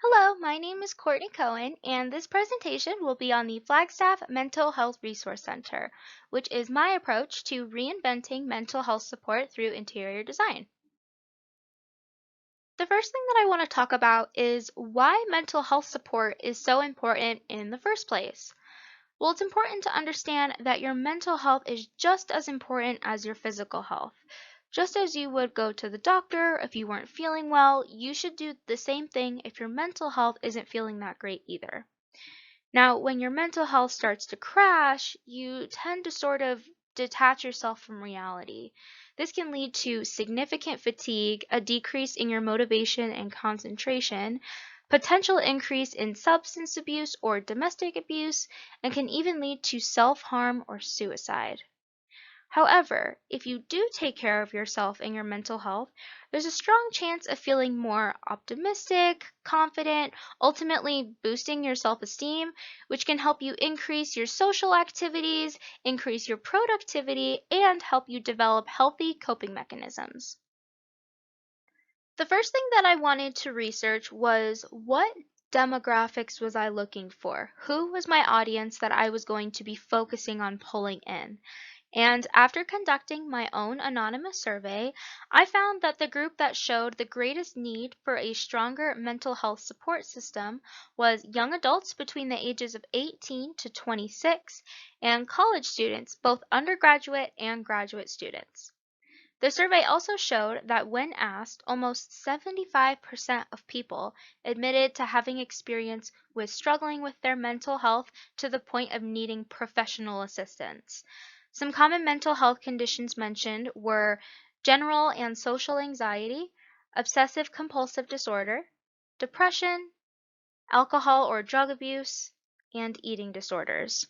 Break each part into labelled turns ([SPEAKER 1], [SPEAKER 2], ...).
[SPEAKER 1] Hello, my name is Courtney Cohen, and this presentation will be on the Flagstaff Mental Health Resource Center, which is my approach to reinventing mental health support through interior design. The first thing that I want to talk about is why mental health support is so important in the first place. Well, it's important to understand that your mental health is just as important as your physical health. Just as you would go to the doctor if you weren't feeling well, you should do the same thing if your mental health isn't feeling that great either. Now, when your mental health starts to crash, you tend to sort of detach yourself from reality. This can lead to significant fatigue, a decrease in your motivation and concentration, potential increase in substance abuse or domestic abuse, and can even lead to self-harm or suicide. However, if you do take care of yourself and your mental health, there's a strong chance of feeling more optimistic, confident, ultimately boosting your self-esteem, which can help you increase your social activities, increase your productivity, and help you develop healthy coping mechanisms. The first thing that I wanted to research was what demographics was I looking for? Who was my audience that I was going to be focusing on pulling in? And after conducting my own anonymous survey, I found that the group that showed the greatest need for a stronger mental health support system was young adults between the ages of 18 to 26 and college students, both undergraduate and graduate students. The survey also showed that when asked, almost 75% of people admitted to having experience with struggling with their mental health to the point of needing professional assistance. Some common mental health conditions mentioned were general and social anxiety, obsessive compulsive disorder, depression, alcohol or drug abuse, and eating disorders.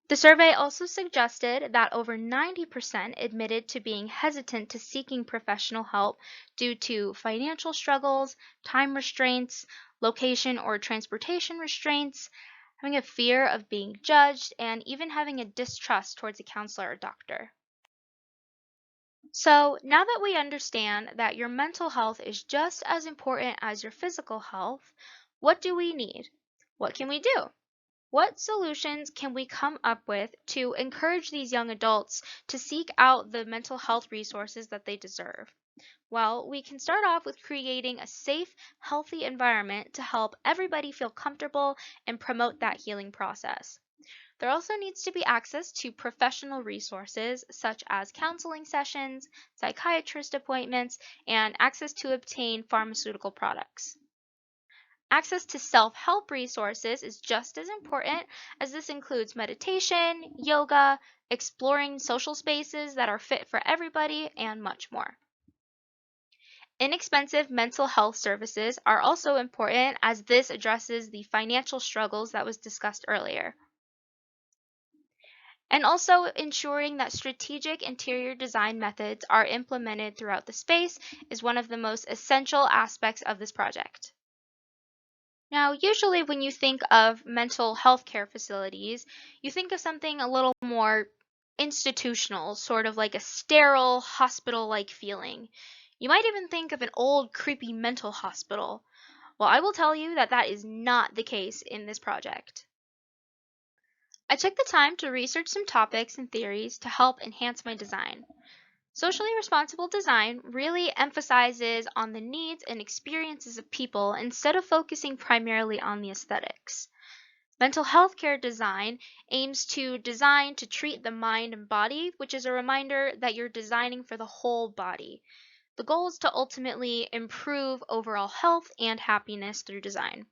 [SPEAKER 1] The survey also suggested that over 90% admitted to being hesitant to seeking professional help due to financial struggles, time restraints, location or transportation restraints, having a fear of being judged, and even having a distrust towards a counselor or doctor. So, now that we understand that your mental health is just as important as your physical health, what do we need? What can we do? What solutions can we come up with to encourage these young adults to seek out the mental health resources that they deserve? Well, we can start off with creating a safe, healthy environment to help everybody feel comfortable and promote that healing process. There also needs to be access to professional resources such as counseling sessions, psychiatrist appointments, and access to obtain pharmaceutical products. Access to self-help resources is just as important, as this includes meditation, yoga, exploring social spaces that are fit for everybody, and much more. Inexpensive mental health services are also important, as this addresses the financial struggles that was discussed earlier. And also ensuring that strategic interior design methods are implemented throughout the space is one of the most essential aspects of this project. Now, usually when you think of mental health care facilities, you think of something a little more institutional, sort of like a sterile, hospital-like feeling. You might even think of an old, creepy mental hospital. Well, I will tell you that that is not the case in this project. I took the time to research some topics and theories to help enhance my design. Socially responsible design really emphasizes on the needs and experiences of people instead of focusing primarily on the aesthetics. Mental health care design aims to design to treat the mind and body, which is a reminder that you're designing for the whole body. The goal is to ultimately improve overall health and happiness through design.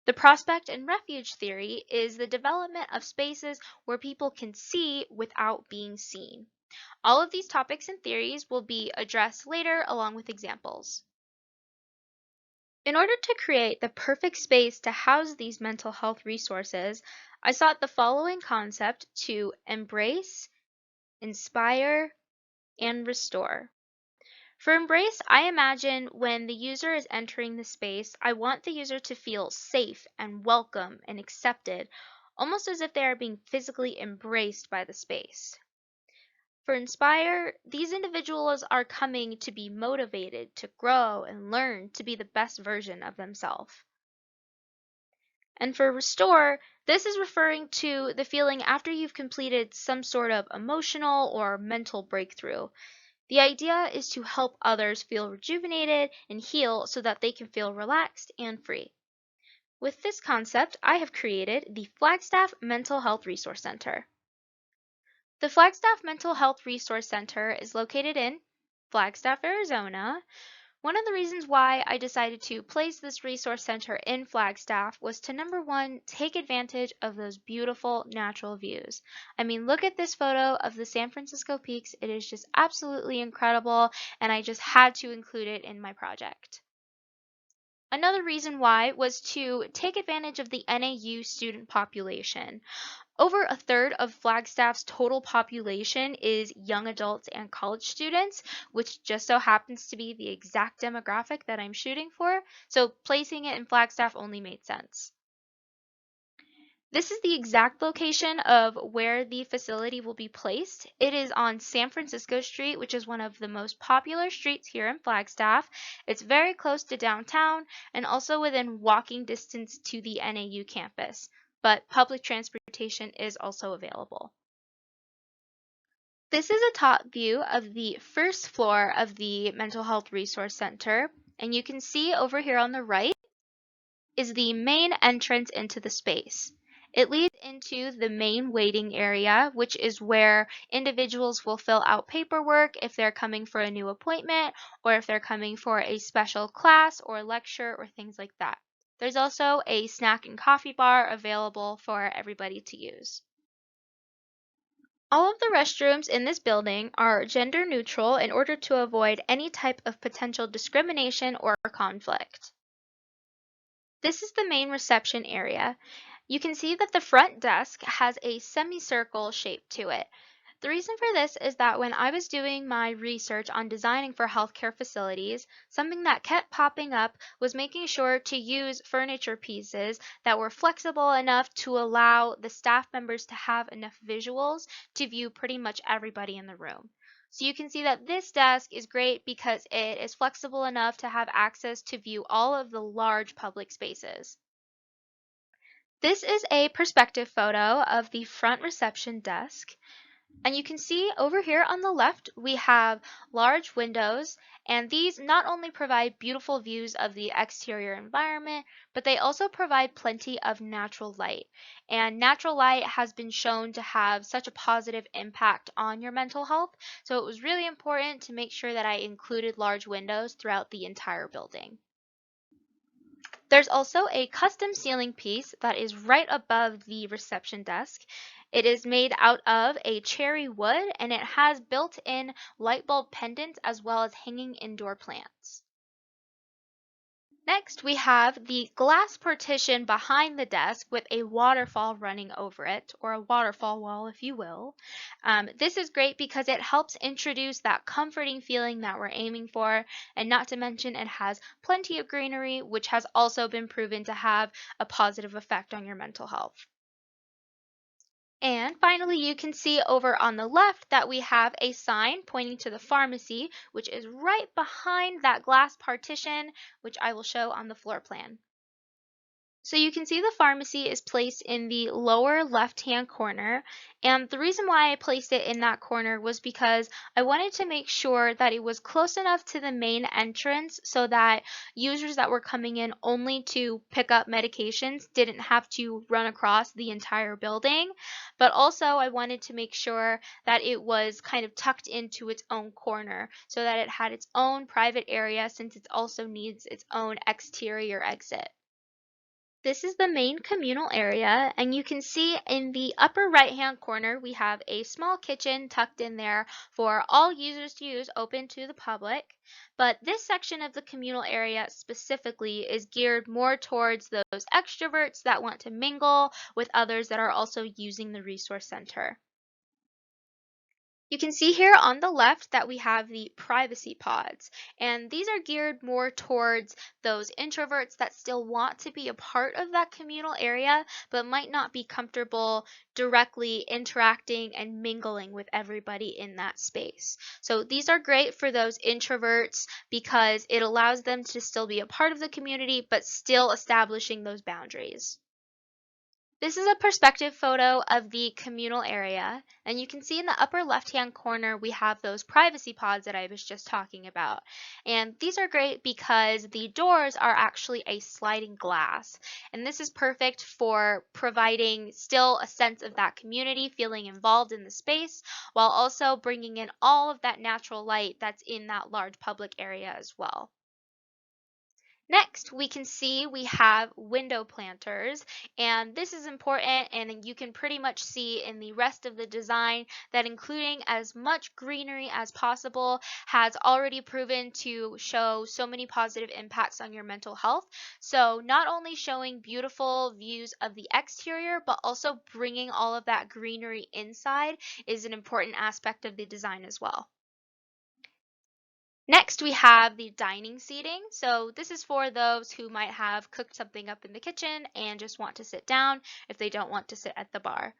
[SPEAKER 1] The prospect and refuge theory is the development of spaces where people can see without being seen. All of these topics and theories will be addressed later along with examples. In order to create the perfect space to house these mental health resources, I sought the following concept to embrace, inspire, and restore. For embrace, I imagine when the user is entering the space, I want the user to feel safe and welcome and accepted, almost as if they are being physically embraced by the space. For Inspire, these individuals are coming to be motivated to grow and learn to be the best version of themselves. And for Restore, this is referring to the feeling after you've completed some sort of emotional or mental breakthrough. The idea is to help others feel rejuvenated and heal so that they can feel relaxed and free. With this concept, I have created the Flagstaff Mental Health Resource Center. The Flagstaff Mental Health Resource Center is located in Flagstaff, Arizona. One of the reasons why I decided to place this resource center in Flagstaff was to number one, take advantage of those beautiful natural views. I mean, look at this photo of the San Francisco peaks. It is just absolutely incredible, and I just had to include it in my project. Another reason why was to take advantage of the NAU student population. Over a third of Flagstaff's total population is young adults and college students, which just so happens to be the exact demographic that I'm shooting for, so placing it in Flagstaff only made sense. This is the exact location of where the facility will be placed. It is on San Francisco Street, which is one of the most popular streets here in Flagstaff. It's very close to downtown and also within walking distance to the NAU campus, but public transportation is also available. This is a top view of the first floor of the Mental Health Resource Center, and you can see over here on the right is the main entrance into the space. It leads into the main waiting area, which is where individuals will fill out paperwork if they're coming for a new appointment or if they're coming for a special class or lecture or things like that. There's also a snack and coffee bar available for everybody to use. All of the restrooms in this building are gender neutral in order to avoid any type of potential discrimination or conflict. This is the main reception area. You can see that the front desk has a semicircle shape to it. The reason for this is that when I was doing my research on designing for healthcare facilities, something that kept popping up was making sure to use furniture pieces that were flexible enough to allow the staff members to have enough visuals to view pretty much everybody in the room. So you can see that this desk is great because it is flexible enough to have access to view all of the large public spaces. This is a perspective photo of the front reception desk. And you can see over here on the left, we have large windows, and these not only provide beautiful views of the exterior environment, but they also provide plenty of natural light. And natural light has been shown to have such a positive impact on your mental health, so it was really important to make sure that I included large windows throughout the entire building. There's also a custom ceiling piece that is right above the reception desk. It is made out of a cherry wood and it has built-in light bulb pendants as well as hanging indoor plants. Next, we have the glass partition behind the desk with a waterfall running over it, or a waterfall wall, if you will. This is great because it helps introduce that comforting feeling that we're aiming for, and not to mention it has plenty of greenery, which has also been proven to have a positive effect on your mental health. And finally, you can see over on the left that we have a sign pointing to the pharmacy, which is right behind that glass partition, which I will show on the floor plan. So you can see the pharmacy is placed in the lower left-hand corner, and the reason why I placed it in that corner was because I wanted to make sure that it was close enough to the main entrance so that users that were coming in only to pick up medications didn't have to run across the entire building, but also I wanted to make sure that it was kind of tucked into its own corner so that it had its own private area since it also needs its own exterior exit. This is the main communal area, and you can see in the upper right-hand corner we have a small kitchen tucked in there for all users to use, open to the public. But this section of the communal area specifically is geared more towards those extroverts that want to mingle with others that are also using the resource center. You can see here on the left that we have the privacy pods, and these are geared more towards those introverts that still want to be a part of that communal area, but might not be comfortable directly interacting and mingling with everybody in that space. So these are great for those introverts because it allows them to still be a part of the community, but still establishing those boundaries. This is a perspective photo of the communal area, and you can see in the upper left-hand corner we have those privacy pods that I was just talking about. And these are great because the doors are actually a sliding glass, and this is perfect for providing still a sense of that community, feeling involved in the space, while also bringing in all of that natural light that's in that large public area as well. Next, we can see we have window planters, and this is important, and you can pretty much see in the rest of the design that including as much greenery as possible has already proven to show so many positive impacts on your mental health. So not only showing beautiful views of the exterior, but also bringing all of that greenery inside is an important aspect of the design as well. Next, we have the dining seating. So this is for those who might have cooked something up in the kitchen and just want to sit down if they don't want to sit at the bar.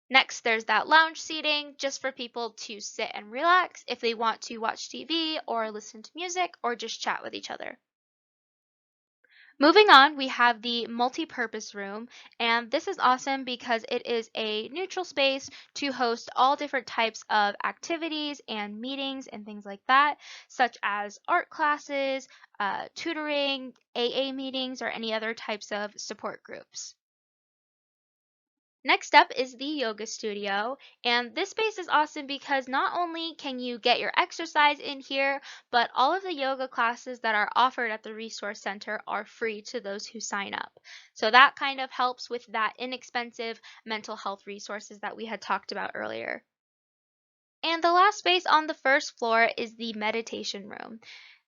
[SPEAKER 1] Next, there's that lounge seating just for people to sit and relax if they want to watch TV or listen to music or just chat with each other. Moving on, we have the multi-purpose room, and this is awesome because it is a neutral space to host all different types of activities and meetings and things like that, such as art classes, tutoring, AA meetings, or any other types of support groups. Next up is the yoga studio, and this space is awesome because not only can you get your exercise in here, but all of the yoga classes that are offered at the resource center are free to those who sign up. So that kind of helps with that inexpensive mental health resources that we had talked about earlier. And the last space on the first floor is the meditation room.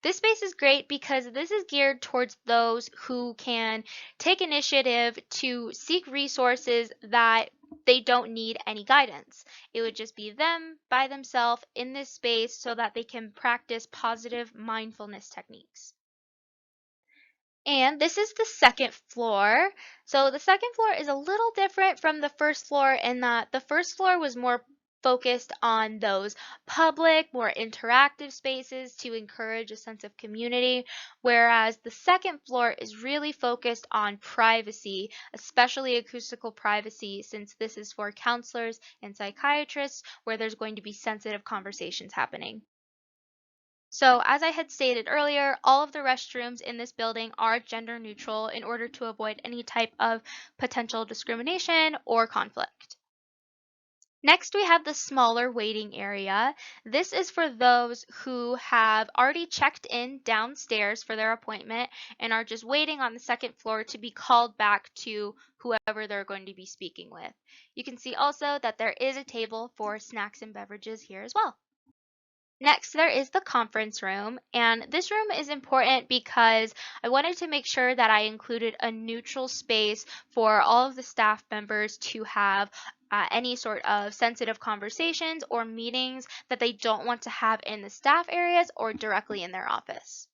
[SPEAKER 1] This space is great because this is geared towards those who can take initiative to seek resources that they don't need any guidance. It would just be them by themselves in this space so that they can practice positive mindfulness techniques. And this is the second floor. So the second floor is a little different from the first floor in that the first floor was more focused on those public, more interactive spaces to encourage a sense of community, whereas the second floor is really focused on privacy, especially acoustical privacy, since this is for counselors and psychiatrists where there's going to be sensitive conversations happening. So, as I had stated earlier, all of the restrooms in this building are gender neutral in order to avoid any type of potential discrimination or conflict. Next, we have the smaller waiting area. This is for those who have already checked in downstairs for their appointment and are just waiting on the second floor to be called back to whoever they're going to be speaking with. You can see also that there is a table for snacks and beverages here as well. Next, there is the conference room, and this room is important because I wanted to make sure that I included a neutral space for all of the staff members to have any sort of sensitive conversations or meetings that they don't want to have in the staff areas or directly in their office.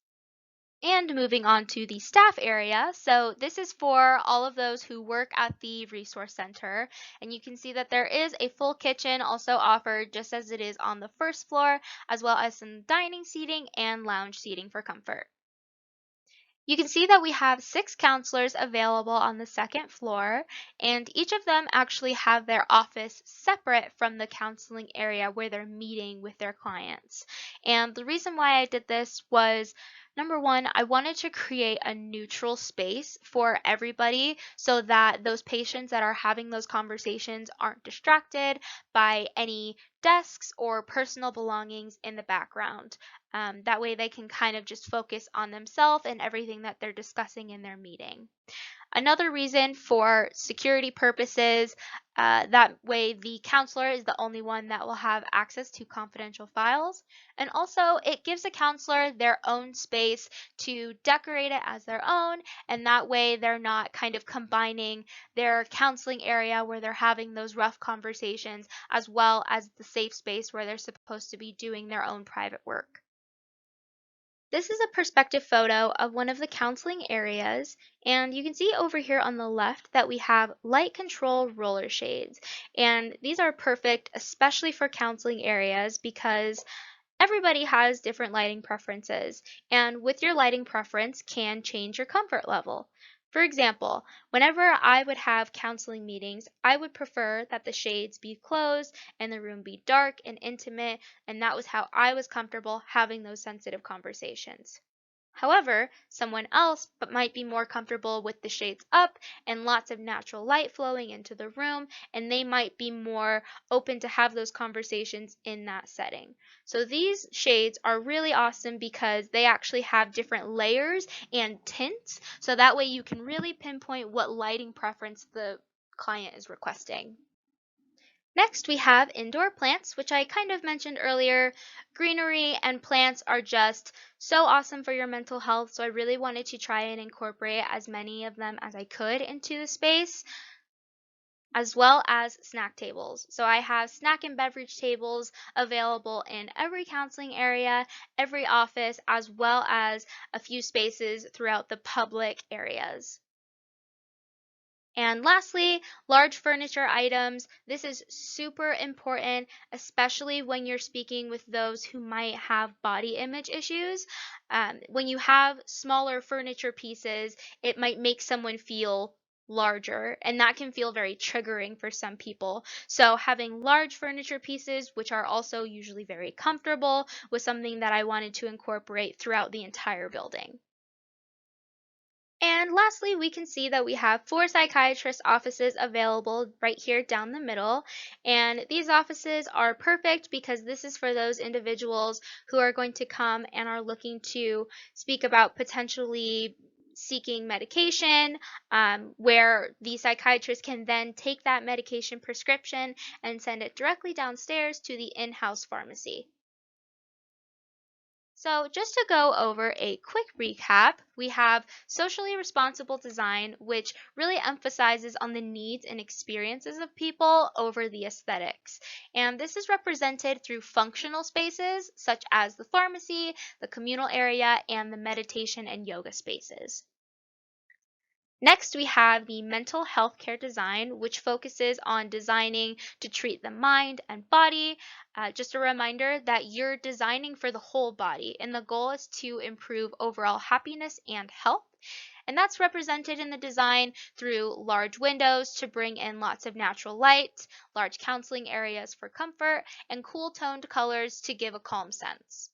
[SPEAKER 1] And moving on to the staff area, so this is for all of those who work at the resource center, and you can see that there is a full kitchen also offered just as it is on the first floor, as well as some dining seating and lounge seating for comfort. You can see that we have 6 counselors available on the second floor, and each of them actually have their office separate from the counseling area where they're meeting with their clients. And the reason why I did this was number one, I wanted to create a neutral space for everybody so that those patients that are having those conversations aren't distracted by any desks or personal belongings in the background. That way they can kind of just focus on themselves and everything that they're discussing in their meeting. Another reason for security purposes, that way the counselor is the only one that will have access to confidential files. And also, it gives a counselor their own space to decorate it as their own, and that way they're not kind of combining their counseling area where they're having those rough conversations as well as the safe space where they're supposed to be doing their own private work. This is a perspective photo of one of the counseling areas, and you can see over here on the left that we have light control roller shades. And these are perfect, especially for counseling areas, because everybody has different lighting preferences, and with your lighting preference can change your comfort level. For example, whenever I would have counseling meetings, I would prefer that the shades be closed and the room be dark and intimate, and that was how I was comfortable having those sensitive conversations. However, someone else but might be more comfortable with the shades up and lots of natural light flowing into the room, and they might be more open to have those conversations in that setting. So these shades are really awesome because they actually have different layers and tints, so that way you can really pinpoint what lighting preference the client is requesting. Next, we have indoor plants, which I kind of mentioned earlier. Greenery and plants are just so awesome for your mental health, so I really wanted to try and incorporate as many of them as I could into the space, as well as snack tables. So I have snack and beverage tables available in every counseling area, every office, as well as a few spaces throughout the public areas. And lastly, large furniture items. This is super important, especially when you're speaking with those who might have body image issues. When you have smaller furniture pieces, it might make someone feel larger, and that can feel very triggering for some people. So having large furniture pieces, which are also usually very comfortable, was something that I wanted to incorporate throughout the entire building. And lastly, we can see that we have 4 psychiatrist offices available right here down the middle. And these offices are perfect because this is for those individuals who are going to come and are looking to speak about potentially seeking medication, where the psychiatrist can then take that medication prescription and send it directly downstairs to the in-house pharmacy. So, just to go over a quick recap, we have socially responsible design, which really emphasizes on the needs and experiences of people over the aesthetics. And this is represented through functional spaces such as the pharmacy, the communal area, and the meditation and yoga spaces. Next, we have the mental health care design, which focuses on designing to treat the mind and body. Just a reminder that you're designing for the whole body, and the goal is to improve overall happiness and health. And that's represented in the design through large windows to bring in lots of natural light, large counseling areas for comfort, and cool toned colors to give a calm sense.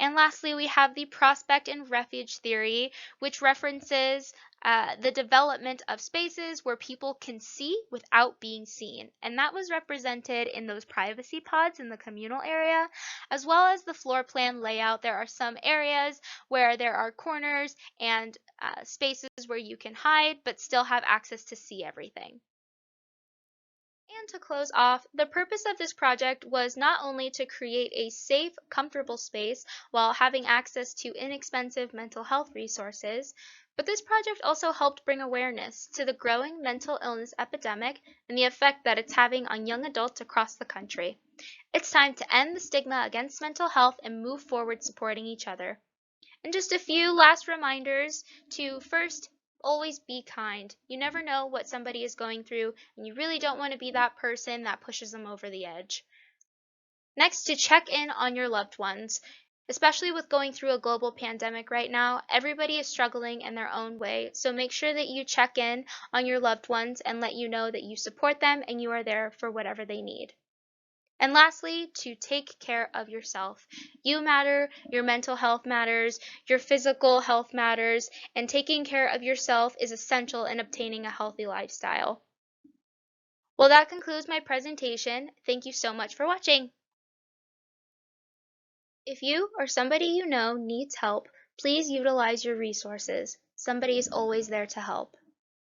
[SPEAKER 1] And lastly, we have the prospect and refuge theory, which references the development of spaces where people can see without being seen. And that was represented in those privacy pods in the communal area, as well as the floor plan layout. There are some areas where there are corners and spaces where you can hide, but still have access to see everything. And to close off, the purpose of this project was not only to create a safe, comfortable space while having access to inexpensive mental health resources, but this project also helped bring awareness to the growing mental illness epidemic and the effect that it's having on young adults across the country. It's time to end the stigma against mental health and move forward supporting each other. And just a few last reminders to first, always be kind. You never know what somebody is going through, and you really don't want to be that person that pushes them over the edge. Next, to check in on your loved ones. Especially with going through a global pandemic right now, everybody is struggling in their own way. So make sure that you check in on your loved ones and let you know that you support them and you are there for whatever they need. And lastly, to take care of yourself. You matter, your mental health matters, your physical health matters, and taking care of yourself is essential in obtaining a healthy lifestyle. Well, that concludes my presentation. Thank you so much for watching. If you or somebody you know needs help, please utilize your resources. Somebody is always there to help.